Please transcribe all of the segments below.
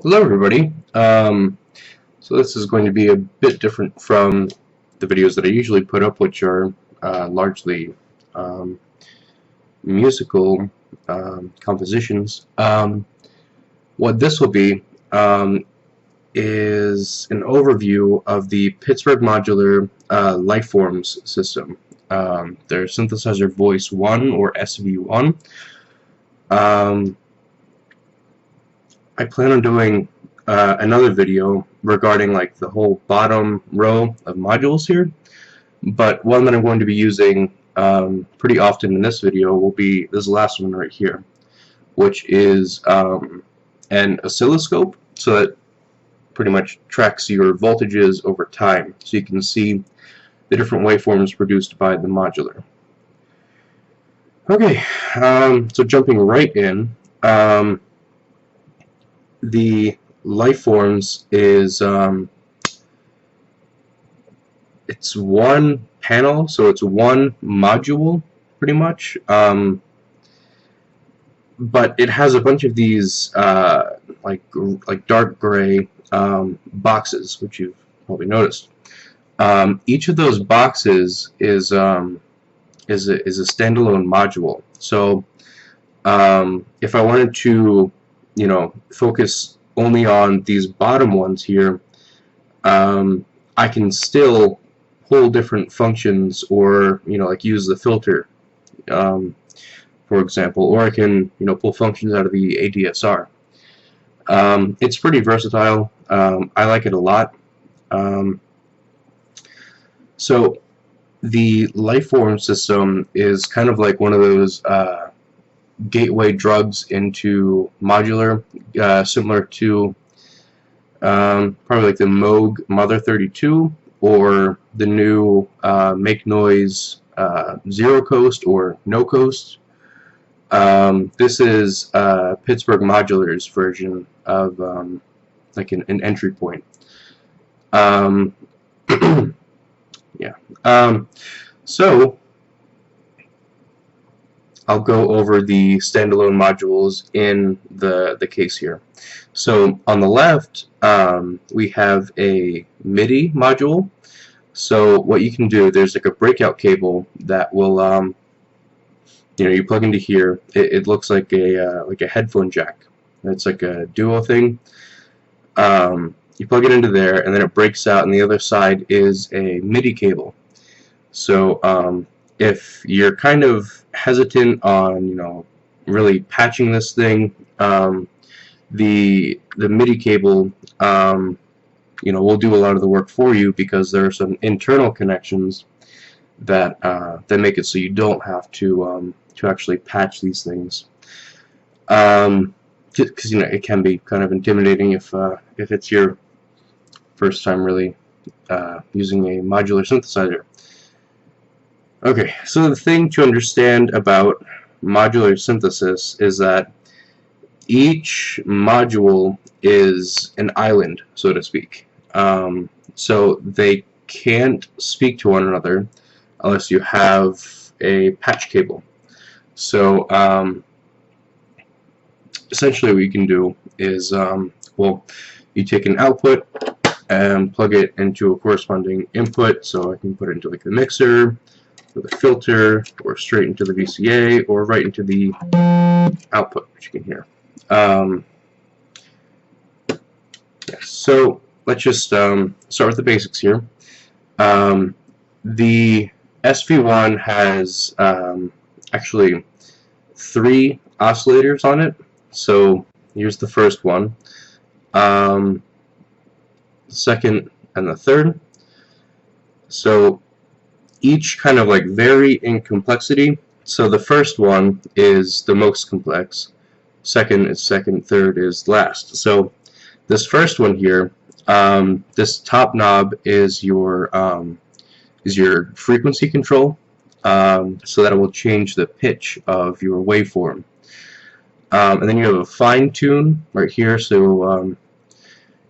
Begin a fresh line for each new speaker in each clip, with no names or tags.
Hello everybody. So this is going to be a bit different from the videos that I usually put up, which are largely musical compositions. What this will be is an overview of the Pittsburgh Modular Lifeforms system. Their synthesizer voice 1 or SV-1. I plan on doing another video regarding like the whole bottom row of modules here, but one that I'm going to be using pretty often in this video will be this last one right here, which is an oscilloscope, so that pretty much tracks your voltages over time, so you can see the different waveforms produced by the modular. Okay, so jumping right in, the Lifeforms is it's one panel, so it's one module pretty much, but it has a bunch of these like dark gray boxes, which you've probably noticed. Each of those boxes is a standalone module. So if I wanted to focus only on these bottom ones here, I can still pull different functions, or like use the filter, for example, or I can pull functions out of the ADSR. It's pretty versatile. I like it a lot. So the Lifeform system is kind of like one of those gateway drugs into modular, similar to probably like the Moog Mother 32 or the new Make Noise Zero Coast or No Coast. This is Pittsburgh Modular's version of like an entry point. Yeah. So I'll go over the standalone modules in the case here. So on the left, we have a MIDI module. So what you can do, there's like a breakout cable that will, you plug into here. It looks like a headphone jack. It's like a duo thing. You plug it into there, and then it breaks out, and the other side is a MIDI cable. So if you're kind of hesitant on really patching this thing, the MIDI cable will do a lot of the work for you, because there are some internal connections that make it so you don't have to actually patch these things, because it can be kind of intimidating if it's your first time really using a modular synthesizer. Okay, so the thing to understand about modular synthesis is that each module is an island, so to speak. So they can't speak to one another unless you have a patch cable. So essentially what you can do is, well, you take an output and plug it into a corresponding input, so I can put it into like the mixer, with a filter, or straight into the VCA, or right into the output, which you can hear. So let's just start with the basics here. The SV-1 has actually 3 oscillators on it. So here's the first one, the second, and the third. So each kind of like vary in complexity. So the first one is the most complex, second is second, third is last. So this first one here, this top knob is your frequency control, so that it will change the pitch of your waveform. And then you have a fine tune right here. So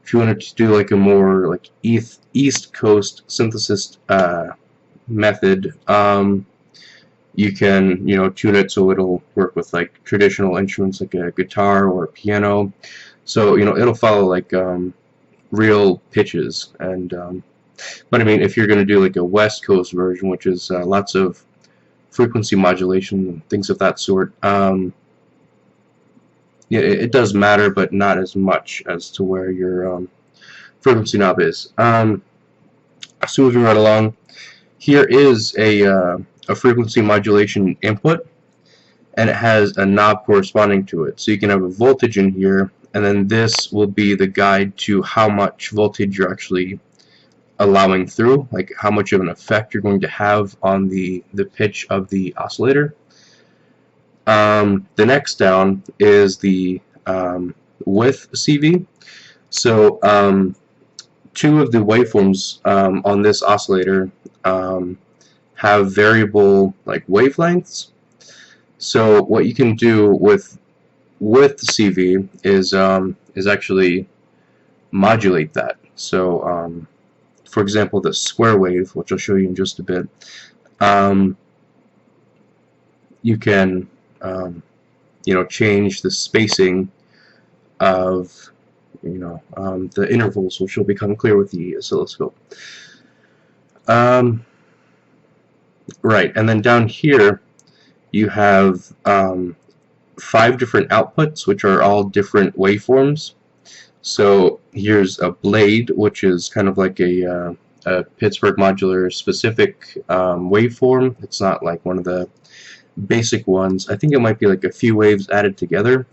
if you wanted to do like a more like East Coast synthesis method, you can tune it so it'll work with like traditional instruments like a guitar or a piano. So it'll follow like real pitches, and but I mean, if you're going to do like a West Coast version, which is lots of frequency modulation and things of that sort, yeah, it does matter, but not as much as to where your frequency knob is. So moving right along, here is a frequency modulation input, and it has a knob corresponding to it. So you can have a voltage in here, and then this will be the guide to how much voltage you're actually allowing through, like how much of an effect you're going to have on the pitch of the oscillator. The next down is the width CV. So two of the waveforms on this oscillator have variable like wavelengths. So what you can do with CV is actually modulate that. So for example, the square wave, which I'll show you in just a bit, you can change the spacing of the intervals, which will become clear with the oscilloscope. Right, and then down here you have 5 different outputs, which are all different waveforms. So here's a blade, which is kind of like a Pittsburgh Modular specific waveform. It's not like one of the basic ones. I think it might be like a few waves added together,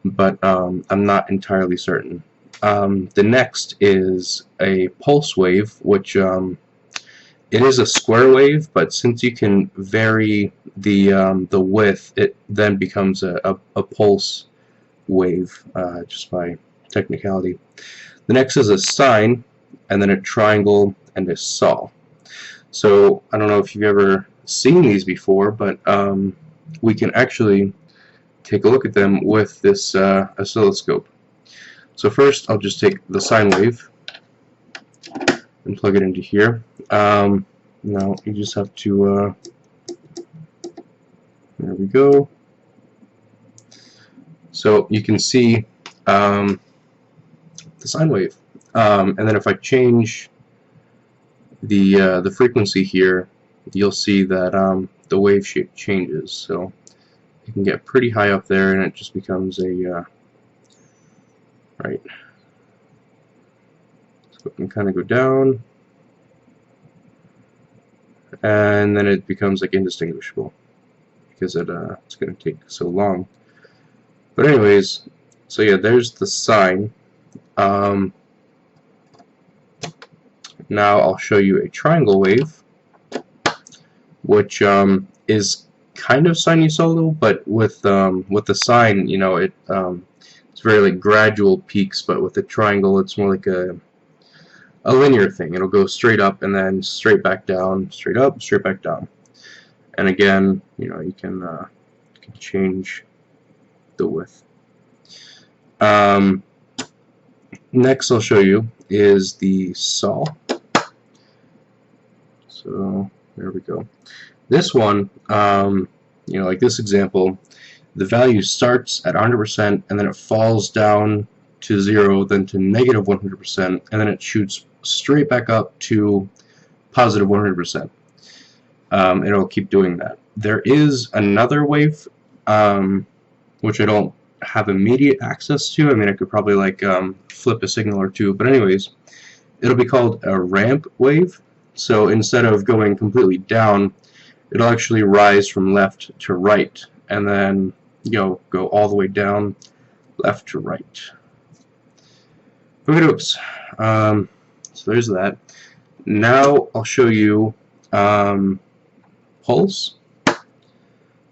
but I'm not entirely certain. The next is a pulse wave, which it is a square wave, but since you can vary the width, it then becomes a pulse wave just by technicality. The next is a sine, and then a triangle and a saw. So I don't know if you've ever seen these before, but we can actually take a look at them with this oscilloscope. So first I'll just take the sine wave and plug it into here. Now you just have to there we go. So you can see the sine wave, and then if I change the frequency here, you'll see that the wave shape changes. So you can get pretty high up there, and it just becomes a right. So it can kind of go down, and then it becomes like indistinguishable because it's going to take so long. But anyways, so yeah, there's the sine. Now I'll show you a triangle wave, which is kind of sinusoidal, but with the sine, it's very like gradual peaks, but with the triangle, it's more like a linear thing. It'll go straight up and then straight back down, straight up, straight back down. And again, you can change the width. Next I'll show you is the saw. So there we go. This one, like this example, the value starts at 100% and then it falls down to 0, then to negative 100%, and then it shoots straight back up to positive 100%. It'll keep doing that. There is another wave, which I don't have immediate access to. I mean, I could probably like flip a signal or two, but anyways, it'll be called a ramp wave. So instead of going completely down, it'll actually rise from left to right, and then go all the way down, left to right. Okay, so there's that. Now I'll show you pulse.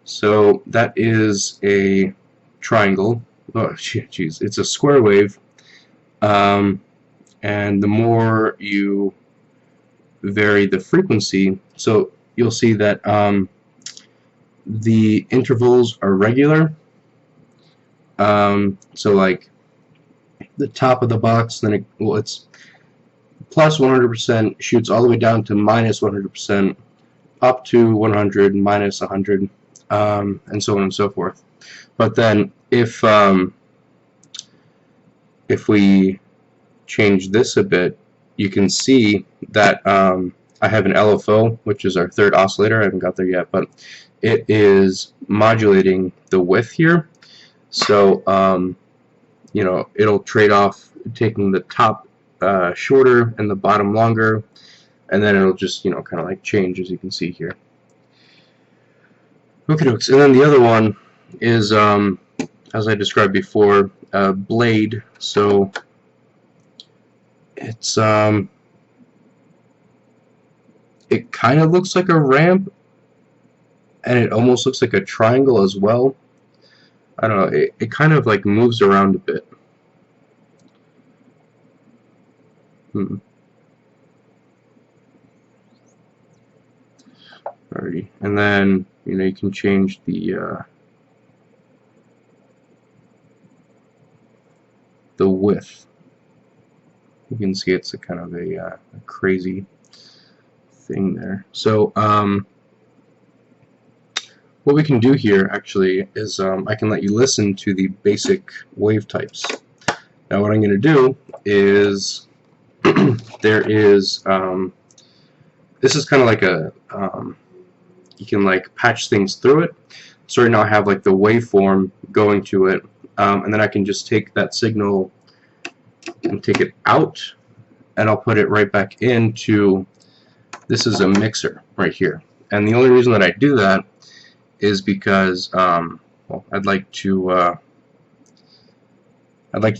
So that is a triangle. Oh, geez, it's a square wave, and the more you vary the frequency, so you'll see that the intervals are regular. So like the top of the box, then it's plus 100%, shoots all the way down to minus 100%, up to 100, minus 100, and so on and so forth. But then if if we change this a bit, you can see that I have an LFO, which is our third oscillator. I haven't got there yet, but it is modulating the width here. So you know, it'll trade off taking the top shorter and the bottom longer, and then it'll just, you know, kind of like change, as you can see here. Okay, and then the other one is, as I described before, blade. So it's it kind of looks like a ramp, and it almost looks like a triangle as well. I don't know, it kind of like moves around a bit. Alrighty, and then, you know, you can change the width. You can see it's a kind of a crazy thing there. So what we can do here actually is I can let you listen to the basic wave types. Now what I'm going to do is there is this is kind of like a you can like patch things through it. So right now I have like the waveform going to it, and then I can just take that signal and take it out, and I'll put it right back into, this is a mixer right here. And the only reason that I do that is because well, I'd like to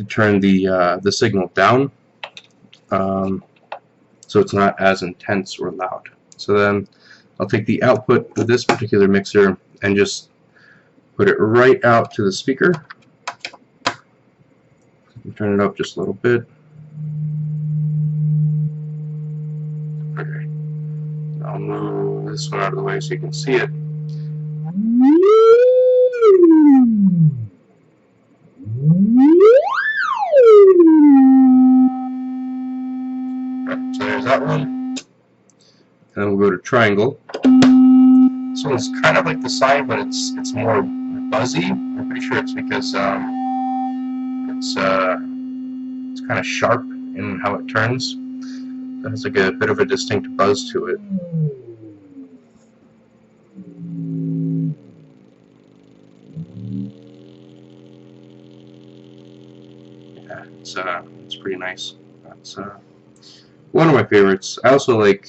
turn the signal down, so it's not as intense or loud. So then I'll take the output of this particular mixer and just put it right out to the speaker. Turn it up just a little bit. Okay. I'll move this one out of the way so you can see it. Right, so there's that one. And then we'll go to triangle. This one's kind of like the sine, but it's more buzzy. I'm pretty sure it's because it's kind of sharp in how it turns. It has like a bit of a distinct buzz to it. Yeah, it's pretty nice. That's one of my favorites. I also like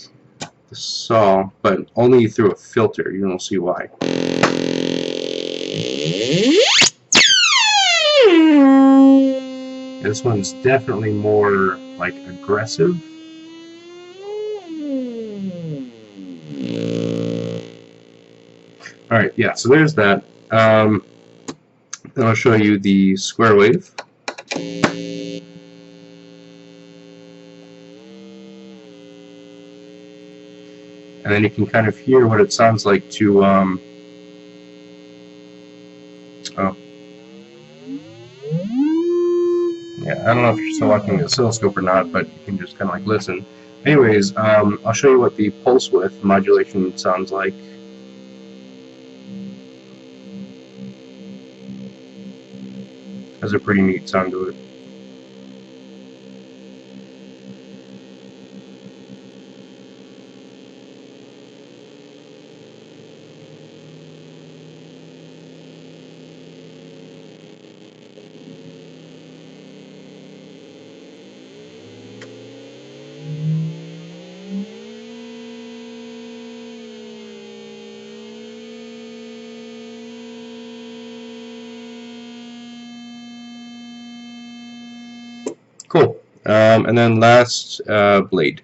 the saw, but only through a filter. You don't see why. This one's definitely more like aggressive. Alright, yeah, so there's that. Then I'll show you the square wave. And then you can kind of hear what it sounds like to, oh. Yeah, I don't know if you're still watching the oscilloscope or not, but you can just kind of like listen. Anyways, I'll show you what the pulse width modulation sounds like. Has a pretty neat sound to it. Cool. And then last, blade.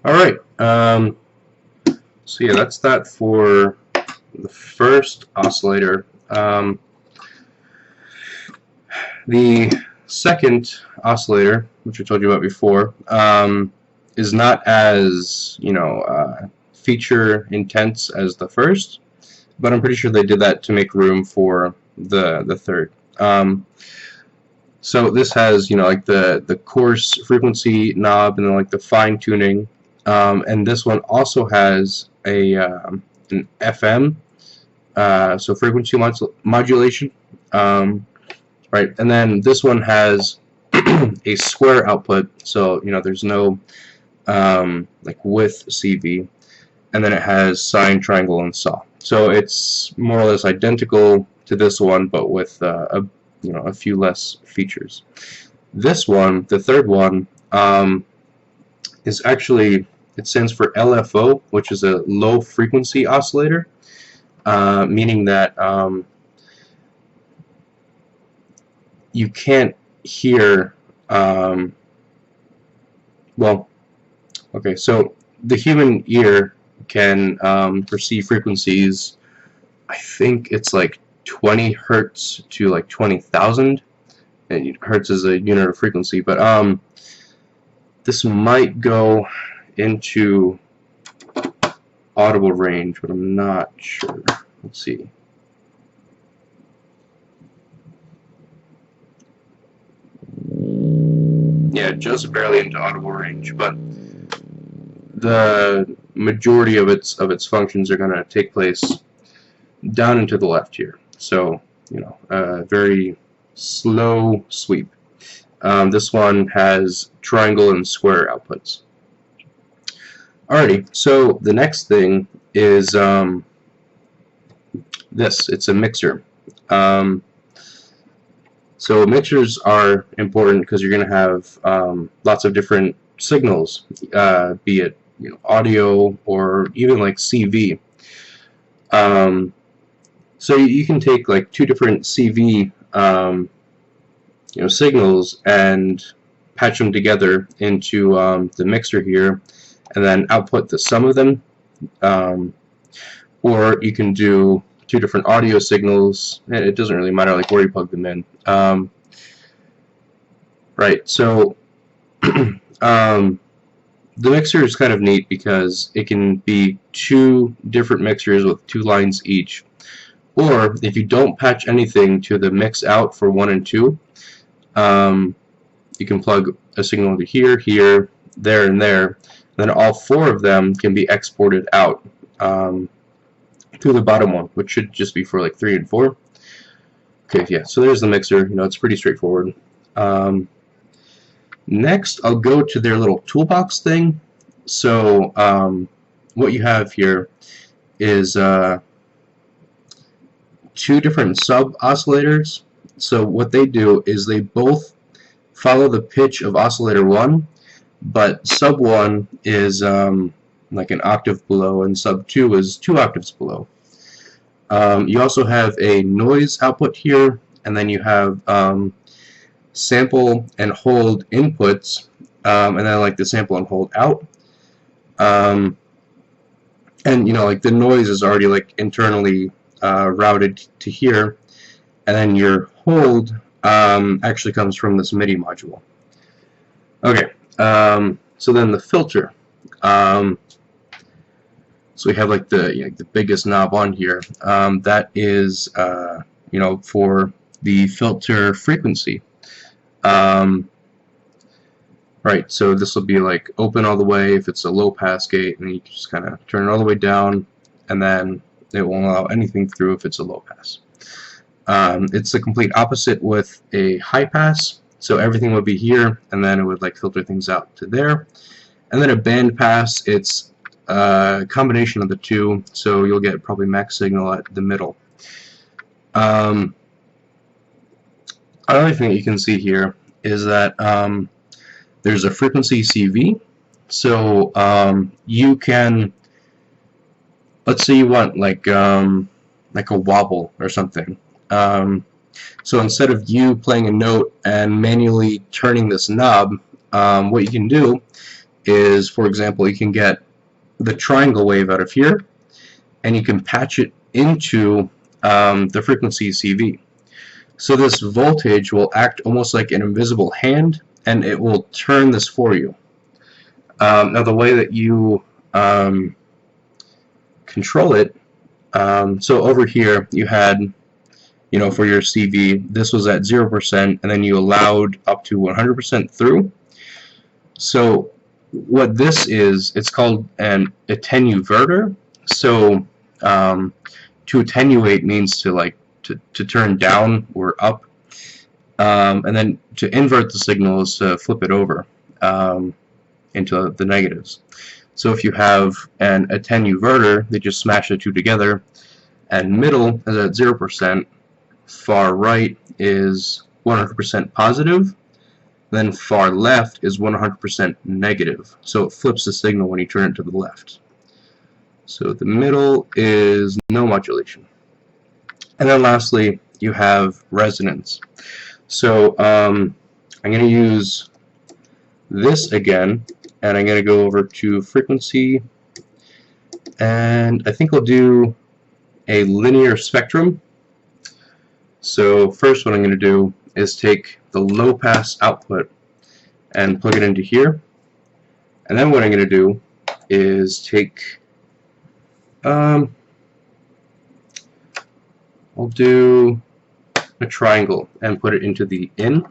Alright, so yeah, that's that for the first oscillator. The second oscillator, which I told you about before, is not as feature intense as the first, but I'm pretty sure they did that to make room for the third. So this has like the coarse frequency knob and then like the fine tuning, and this one also has a an FM, so frequency modulation, right? And then this one has a square output, so there's no like width CV, and then it has sine, triangle, and saw. So it's more or less identical to this one, but with a few less features. This one, the third one, is actually, it stands for LFO, which is a low frequency oscillator, meaning that you can't hear, well, okay, so the human ear can perceive frequencies, I think it's like 20 hertz to like 20,000, and hertz is a unit of frequency, but this might go into audible range, but I'm not sure. Let's see. Yeah, just barely into audible range, but the majority of its functions are going to take place down into the left here. So, a very slow sweep. This one has triangle and square outputs. Alrighty, so the next thing is this. It's a mixer. So mixers are important because you're going to have lots of different signals, be it audio or even like CV. So you can take like two different CV signals and patch them together into the mixer here, and then output the sum of them. Or you can do two different audio signals, and it doesn't really matter like where you plug them in. Right, so the mixer is kind of neat because it can be two different mixers with two lines each. Or if you don't patch anything to the mix out for 1 and 2, you can plug a signal into here, here, there, and there. And then all 4 of them can be exported out to the bottom one, which should just be for like 3 and 4. Okay, yeah, so there's the mixer. It's pretty straightforward. Next, I'll go to their little toolbox thing. So what you have here is 2 different sub-oscillators. So what they do is they both follow the pitch of oscillator 1, but sub 1 is like an octave below, and sub 2 is 2 octaves below. You also have a noise output here, and then you have sample and hold inputs, and then like the sample and hold out. And like the noise is already like internally routed to here, and then your hold actually comes from this MIDI module. Okay, so then the filter. So we have like the biggest knob on here. That is for the filter frequency. Right, so this will be like open all the way if it's a low pass gate, and you can just kind of turn it all the way down, and then it won't allow anything through if it's a low pass. It's the complete opposite with a high pass, so everything would be here, and then it would like filter things out to there. And then a band pass, it's a combination of the two, so you'll get probably max signal at the middle. Another thing that you can see here is that there's a frequency CV. So you can, let's say you want like a wobble or something. So instead of you playing a note and manually turning this knob, what you can do is, for example, you can get the triangle wave out of here, and you can patch it into the frequency CV. So this voltage will act almost like an invisible hand, and it will turn this for you. Now the way that you control it, so over here you had, you know, for your CV, this was at 0%, and then you allowed up to 100% through. So what this is, it's called an attenuverter. So to attenuate means to to turn down or up, and then to invert the signal is to flip it over into the negatives. So if you have an attenuverter, they just smash the two together, and middle is at 0%, far right is 100% positive, then far left is 100% negative. So it flips the signal when you turn it to the left. So the middle is no modulation. And then lastly, you have resonance. So I'm going to use this again, and I'm going to go over to frequency, and I think I'll do a linear spectrum. So first what I'm going to do is take the low pass output and plug it into here, and then what I'm going to do is take I'll do a triangle and put it into the in.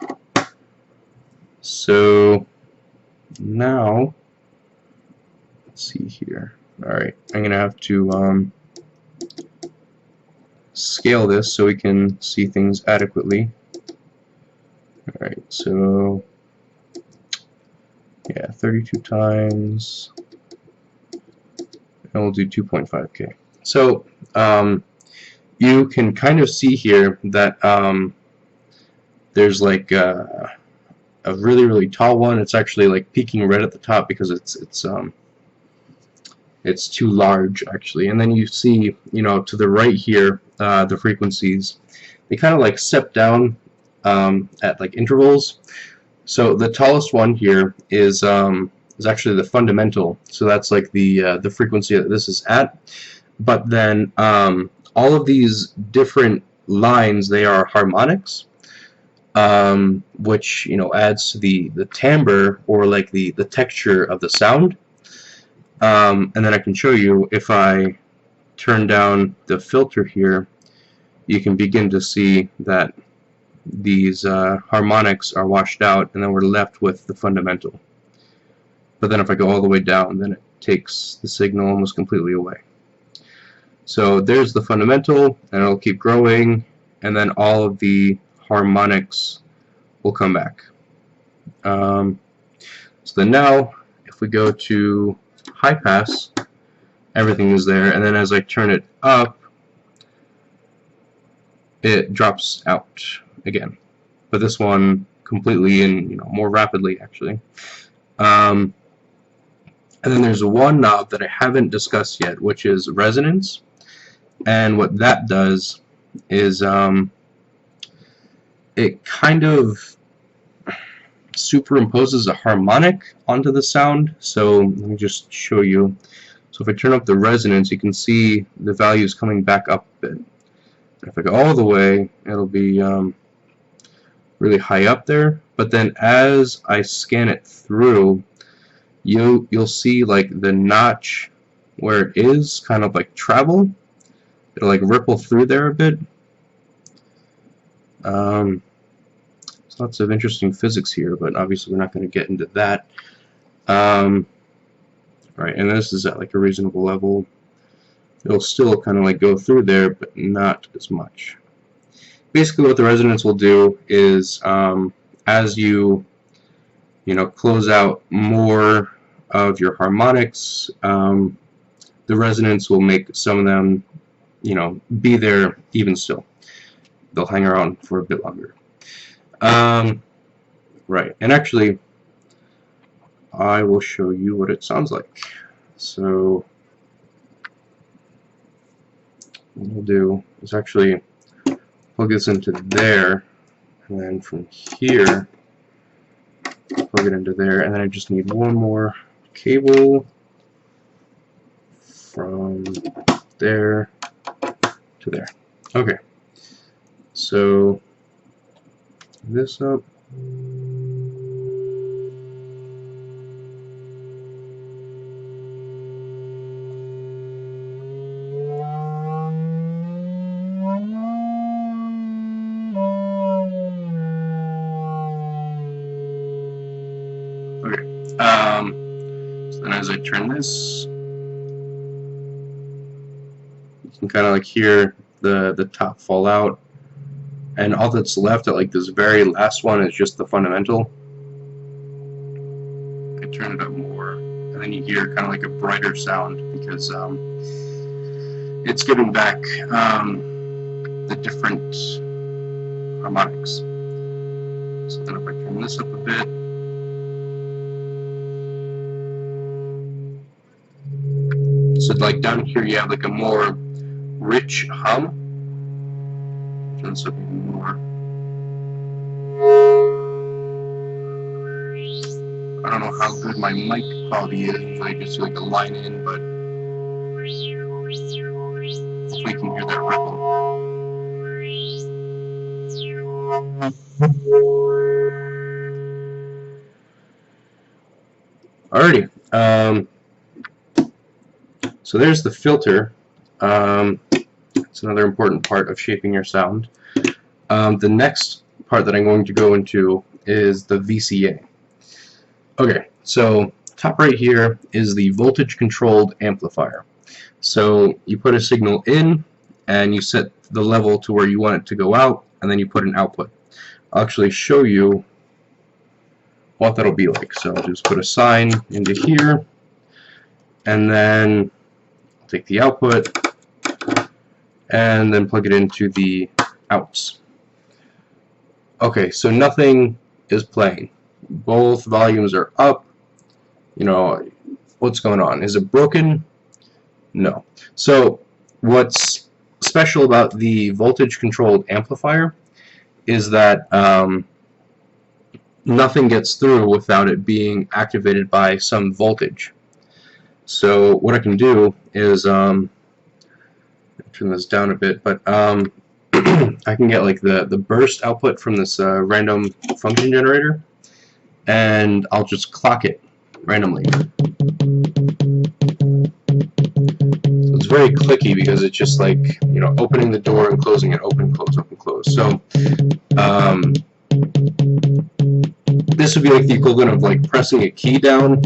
So now let's see here. Alright, I'm gonna have to scale this so we can see things adequately. Alright, so yeah, 32 times, and we'll do 2.5K. So you can kind of see here that there's like a really tall one. It's actually like peaking red at the top because it's too large actually. And then you see, you know, to the right here, the frequencies, they kind of like step down at like intervals. So the tallest one here is actually the fundamental. So that's like the frequency that this is at. But then all of these different lines, they are harmonics, which, you know, adds to the timbre or like the texture of the sound. And then I can show you, if I turn down the filter here, you can begin to see that these harmonics are washed out, and then we're left with the fundamental. But then if I go all the way down, then it takes the signal almost completely away. So there's the fundamental, and it'll keep growing, and then all of the harmonics will come back. So then now, if we go to high pass, everything is there, and then as I turn it up, it drops out again. But this one completely and, you know, more rapidly actually. And then there's one knob that I haven't discussed yet, which is resonance. And what that does is it kind of superimposes a harmonic onto the sound. So let me just show you. So if I turn up the resonance, you can see the values coming back up a bit. If I go all the way, it'll be really high up there. But then as I scan it through, you'll see like the notch where it is kind of like travel. It'll like ripple through there a bit. There's lots of interesting physics here, but obviously we're not going to get into that. Right, and this is at like a reasonable level. It'll still kind of like go through there, but not as much. Basically, what the resonance will do is, as you close out more of your harmonics, the resonance will make some of them, be there even still. They'll hang around for a bit longer. Right, and actually, I will show you what it sounds like. So what we'll do is actually plug this into there, and then from here plug it into there, and then I just need one more cable from there to there. Okay, so this up. Okay. So then as I turn this, you can kind of like hear the top fall out, and all that's left at like this very last one is just the fundamental. I turn it up more, and then you hear kind of like a brighter sound because it's giving back the different harmonics. So then if I turn this up a bit, so like down here you have like a more rich hum. Turn this up even more. I don't know how good my mic quality is. I just do like a line in, but hopefully you can hear that ripple. Alrighty. So there's the filter. It's another important part of shaping your sound. The next part that I'm going to go into is the VCA. Okay, so top right here is the voltage controlled amplifier. So you put a signal in and you set the level to where you want it to go out, and then you put an output. I'll actually show you what that'll be like. So I'll just put a sine into here, and then I'll take the output and then plug it into the outs. Okay, so nothing is playing. Both volumes are up. You know, what's going on? Is it broken? No. So what's special about the voltage controlled amplifier is that nothing gets through without it being activated by some voltage. So what I can do is turn this down a bit, but I can get like the burst output from this random function generator, and I'll just clock it randomly. So it's very clicky because it's just like, you know, opening the door and closing it, open, close, open, close. So this would be like the equivalent of like pressing a key down.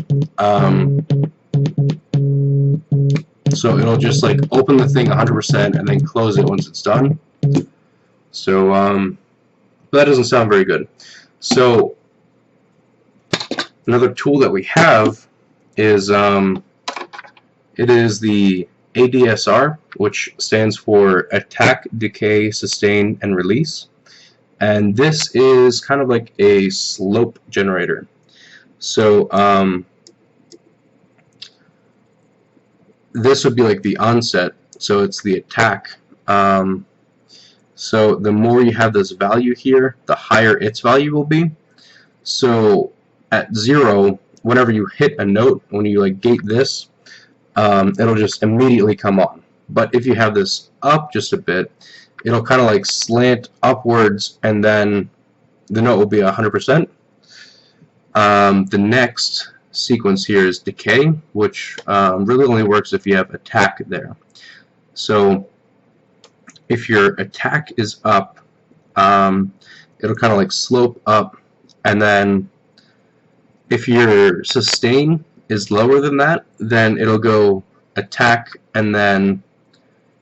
So it'll just like open the thing 100% and then close it once it's done. So that doesn't sound very good. So another tool that we have is it is the ADSR, which stands for Attack, Decay, Sustain, and Release. And this is kind of like a slope generator. So this would be like the onset, so it's the attack. So the more you have this value here, the higher its value will be. So at 0, whenever you hit a note, when you like gate this, it'll just immediately come on. But if you have this up just a bit, it'll kind of like slant upwards, and then the note will be 100%. The next sequence here is decay, which really only works if you have attack there. So if your attack is up, it'll kind of like slope up, and then if your sustain is lower than that, then it'll go attack, and then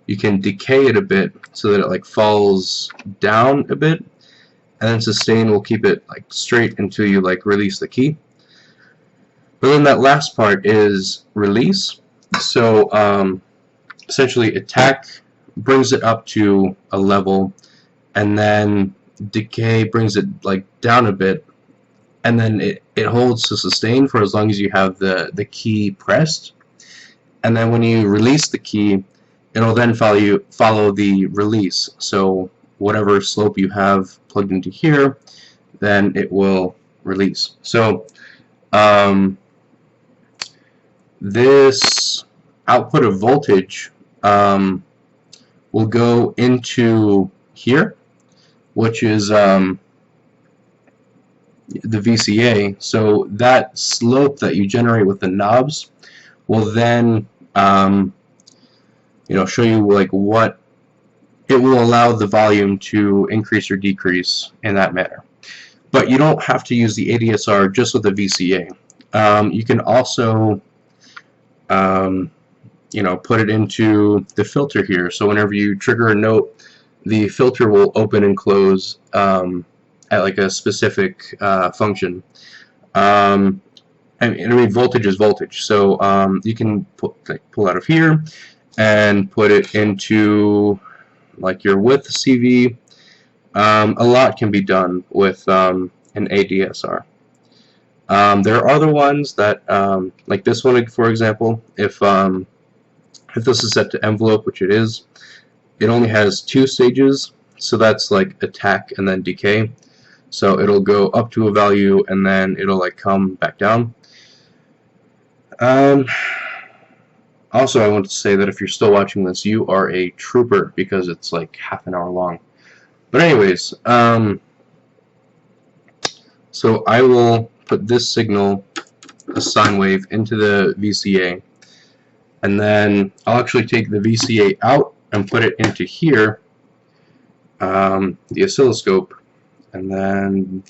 you can decay it a bit so that it like falls down a bit, and then sustain will keep it like straight until you like release the key. But then that last part is release. So essentially attack brings it up to a level, and then decay brings it like down a bit, and then it holds to sustain for as long as you have the key pressed. And then when you release the key, it'll then follow the release. So whatever slope you have plugged into here, then it will release. So this output of voltage will go into here, which is the VCA. So that slope that you generate with the knobs will then show you like what it will allow the volume to increase or decrease in that manner. But you don't have to use the ADSR just with the VCA. You can also put it into the filter here. So whenever you trigger a note, the filter will open and close at like a specific function. I mean, voltage is voltage. So you can pull out of here and put it into like your width CV. A lot can be done with an ADSR. There are other ones that, like this one, for example, if this is set to envelope, which it is, it only has 2 stages, so that's like attack and then decay. So it'll go up to a value and then it'll like come back down. Also, I want to say that if you're still watching this, you are a trooper because it's like half an hour long. But anyways, so I will put this signal, a sine wave, into the VCA, and then I'll actually take the VCA out and put it into here, the oscilloscope, and then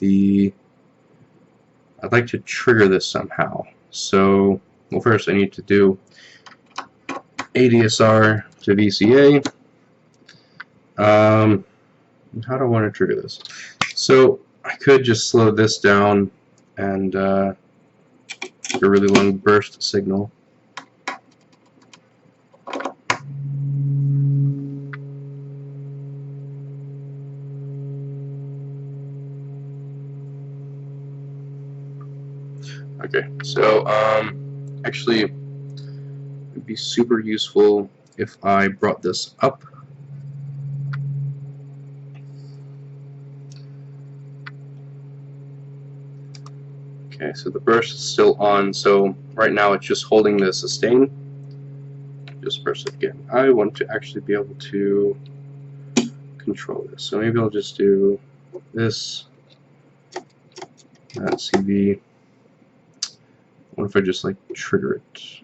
I'd like to trigger this somehow. So, well, first I need to do ADSR to VCA. How do I want to trigger this? So I could just slow this down and a really long burst signal. Okay, so actually it'd be super useful if I brought this up. Okay, so the burst is still on, so right now it's just holding the sustain. Just burst it again. I want to actually be able to control this, so maybe I'll just do this, that CV. What if I just like trigger it?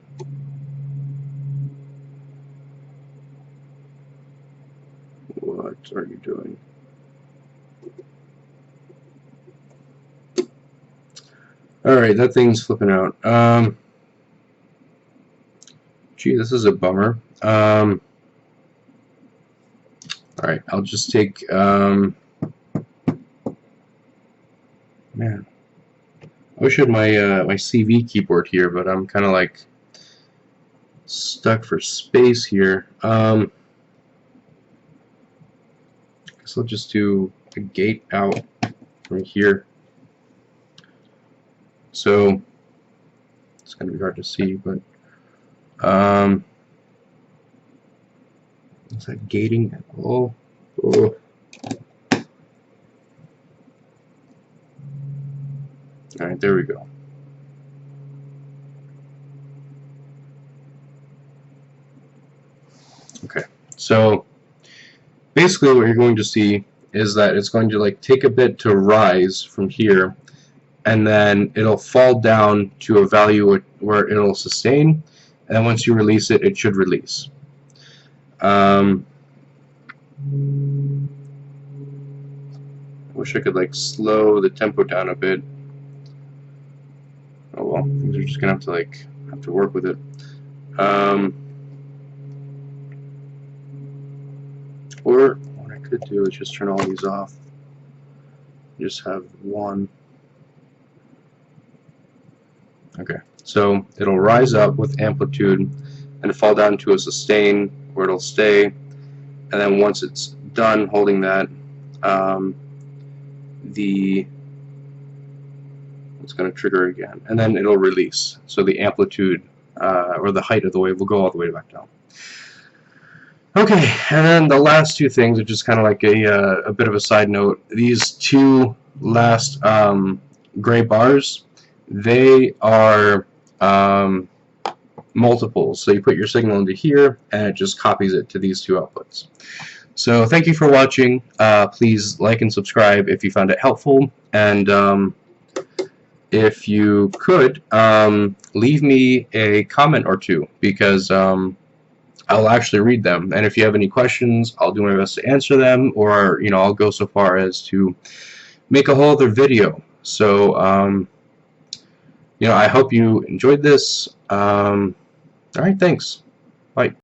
What are you doing? Alright, that thing's flipping out. Gee, this is a bummer. Alright, I'll just take man, I wish I had my my CV keyboard here, but I'm kinda like stuck for space here. Guess I'll just do a gate out from here. So it's going to be hard to see, but is that gating at all? Oh. Alright, there we go. Okay, so basically what you're going to see is that it's going to like take a bit to rise from here, and then it'll fall down to a value where it'll sustain, and then once you release it, it should release. I wish I could like slow the tempo down a bit. Oh well, things are just gonna have to work with it. Or what I could do is just turn all these off. Just have one. Okay, so it'll rise up with amplitude and fall down to a sustain where it'll stay, and then once it's done holding that, it's going to trigger again, and then it'll release. So the amplitude or the height of the wave will go all the way back down. Okay, and then the last two things are just kind of like a bit of a side note. These two last gray bars, they are multiples. So you put your signal into here, and it just copies it to these two outputs. So thank you for watching. Please like and subscribe if you found it helpful, and if you could leave me a comment or two, because I'll actually read them, and if you have any questions, I'll do my best to answer them, or I'll go so far as to make a whole other video. So I hope you enjoyed this. All right, thanks. Bye.